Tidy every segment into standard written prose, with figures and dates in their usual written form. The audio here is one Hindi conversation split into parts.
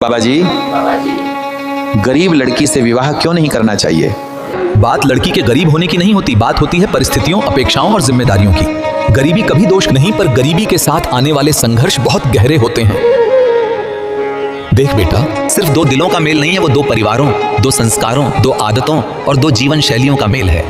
बाबा जी, गरीब लड़की से विवाह क्यों नहीं करना चाहिए? बात लड़की के गरीब होने की नहीं होती, बात होती है परिस्थितियों, अपेक्षाओं और जिम्मेदारियों की। गरीबी कभी दोष नहीं, पर गरीबी के साथ आने वाले संघर्ष बहुत गहरे होते हैं। देख बेटा, सिर्फ दो दिलों का मेल नहीं है, वो दो परिवारों, दो संस्कारों, दो आदतों और दो जीवन शैलियों का मेल है।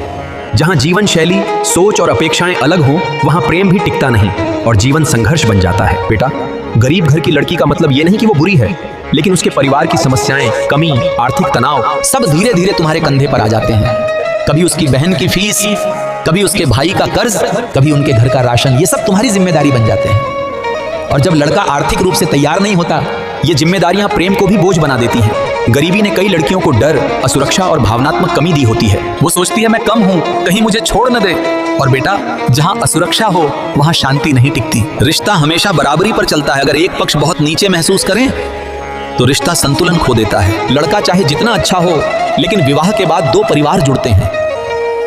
जहाँ जीवन शैली, सोच और अपेक्षाएं अलग हों, वहाँ प्रेम भी टिकता नहीं और जीवन संघर्ष बन जाता है। बेटा, गरीब घर की लड़की का मतलब ये नहीं कि वो बुरी है, लेकिन उसके परिवार की समस्याएं, कमी, आर्थिक तनाव सब धीरे धीरे तुम्हारे कंधे पर आ जाते हैं। कभी उसकी बहन की फीस, कभी उसके भाई का कर्ज, कभी उनके घर का राशन, ये सब तुम्हारी जिम्मेदारी बन जाते हैं। और जब लड़का आर्थिक रूप से तैयार नहीं होता, ये जिम्मेदारियां प्रेम को भी बोझ बना देती हैं। गरीबी ने कई लड़कियों को डर, असुरक्षा और भावनात्मक कमी दी होती है। वो सोचती है मैं कम हूं, कहीं मुझे छोड़ न दे। और बेटा, जहां असुरक्षा हो वहां शांति नहीं टिकती। रिश्ता हमेशा बराबरी पर चलता है। अगर एक पक्ष बहुत नीचे महसूस करे तो रिश्ता संतुलन खो देता है। लड़का चाहे जितना अच्छा हो, लेकिन विवाह के बाद दो परिवार जुड़ते हैं।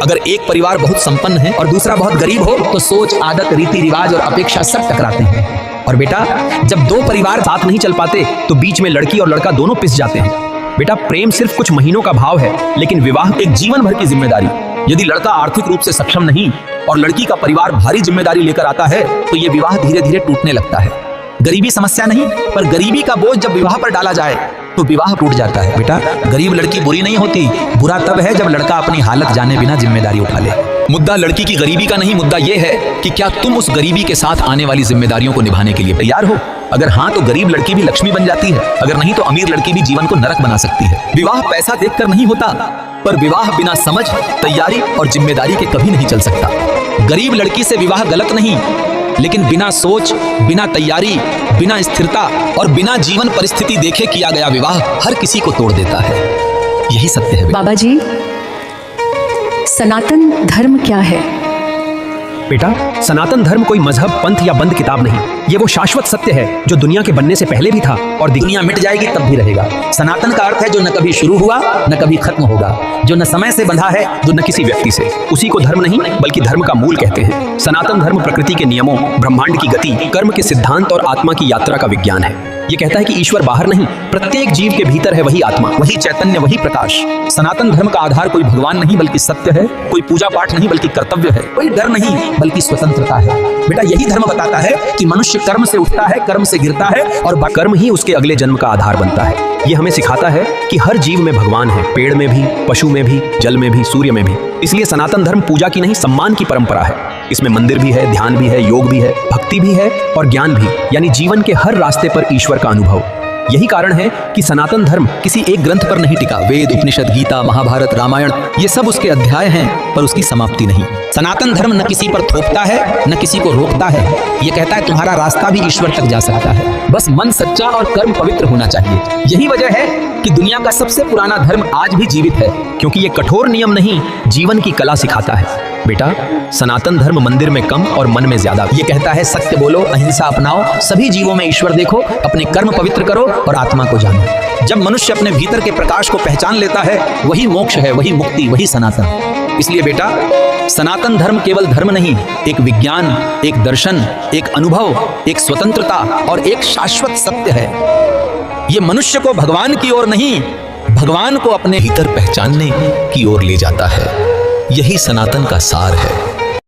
अगर एक परिवार बहुत संपन्न है और दूसरा बहुत गरीब हो, तो सोच, आदत, रीति रिवाज और अपेक्षा सब टकराते हैं। और बेटा, जब दो परिवार साथ नहीं चल पाते तो बीच में लड़की और लड़का दोनों पिस जाते हैं। बेटा, प्रेम सिर्फ कुछ महीनों का भाव है, लेकिन विवाह एक जीवन भर की जिम्मेदारी। यदि लड़का आर्थिक रूप से सक्षम नहीं और लड़की का परिवार भारी जिम्मेदारी लेकर आता है, तो यह विवाह धीरे धीरे टूटने लगता है। गरीबी समस्या नहीं, पर गरीबी का बोझ जब विवाह पर डाला जाए तो विवाह टूट जाता है। बेटा, गरीब लड़की बुरी नहीं होती, बुरा तब है जब लड़का अपनी हालत जाने बिना जिम्मेदारी उठा ले। मुद्दा लड़की की गरीबी का नहीं, मुद्दा यह है कि क्या तुम उस गरीबी के साथ आने वाली जिम्मेदारियों को निभाने के लिए तैयार हो। अगर हाँ, तो गरीब लड़की भी लक्ष्मी बन जाती है। अगर नहीं, तो अमीर लड़की भी जीवन को नरक बना सकती है। विवाह पैसा देखकर नहीं होता, पर विवाह बिना समझ, तैयारी और जिम्मेदारी के कभी नहीं चल सकता। गरीब लड़की से विवाह गलत नहीं, लेकिन बिना सोच, बिना तैयारी, बिना स्थिरता और बिना जीवन परिस्थिति देखे किया गया विवाह हर किसी को तोड़ देता है। यही सत्य है। बाबा जी, सनातन धर्म क्या है? बेटा, सनातन धर्म कोई मजहब, पंथ या बंद किताब नहीं। ये वो शाश्वत सत्य है जो दुनिया के बनने से पहले भी था और दुनिया मिट जाएगी तब भी रहेगा। सनातन का अर्थ है जो न कभी शुरू हुआ न कभी खत्म होगा, जो न समय से बंधा है तो न किसी व्यक्ति से। उसी को धर्म नहीं, बल्कि धर्म का मूल कहते हैं। सनातन धर्म प्रकृति के नियमों, ब्रह्मांड की गति, कर्म के सिद्धांत और आत्मा की यात्रा का विज्ञान है। ये कहता है कि ईश्वर बाहर नहीं, प्रत्येक जीव के भीतर है वही आत्मा, वही चैतन्य, वही प्रकाश। सनातन धर्म का आधार कोई भगवान नहीं बल्कि सत्य है, कोई पूजा पाठ नहीं बल्कि कर्तव्य है, कोई डर नहीं बल्कि स्वतंत्रता है। बेटा, यही धर्म बताता है कि मनुष्य कर्म से उठता है, कर्म से गिरता है और कर्म ही उसके अगले जन्म का आधार बनता है। ये हमें सिखाता है कि हर जीव में भगवान है, पेड़ में भी, पशु में भी, जल में भी, सूर्य में भी। इसलिए सनातन धर्म पूजा की नहीं, सम्मान की परंपरा है। इसमें मंदिर भी है, ध्यान भी है, योग भी है, भक्ति भी है और ज्ञान भी, यानी जीवन के हर रास्ते पर ईश्वर का अनुभव। यही कारण है कि सनातन धर्म किसी एक ग्रंथ पर नहीं टिका। वेद, उपनिषद, गीता, महाभारत, रामायण, ये सब उसके अध्याय हैं, पर उसकी समाप्ति नहीं। सनातन धर्म न किसी पर थोपता है, न किसी को रोकता है। ये कहता है तुम्हारा रास्ता भी ईश्वर तक जा सकता है, बस मन सच्चा और कर्म पवित्र होना चाहिए। यही वजह है कि दुनिया का सबसे पुराना धर्म आज भी जीवित है, क्योंकि ये कठोर नियम नहीं, जीवन की कला सिखाता है। बेटा, सनातन धर्म मंदिर में कम और मन में ज्यादा। ये कहता है सत्य बोलो, अहिंसा अपनाओ, सभी जीवों में ईश्वर देखो, अपने कर्म पवित्र करो और आत्मा को जानो। जब मनुष्य अपने भीतर के प्रकाश को पहचान लेता है, वही मोक्ष है, वही मुक्ति, वही सनातन। इसलिए बेटा, सनातन धर्म केवल धर्म नहीं, एक विज्ञान, एक दर्शन, एक अनुभव, एक स्वतंत्रता और एक शाश्वत सत्य है। ये मनुष्य को भगवान की ओर नहीं, भगवान को अपने भीतर पहचानने की ओर ले जाता है। यही सनातन का सार है।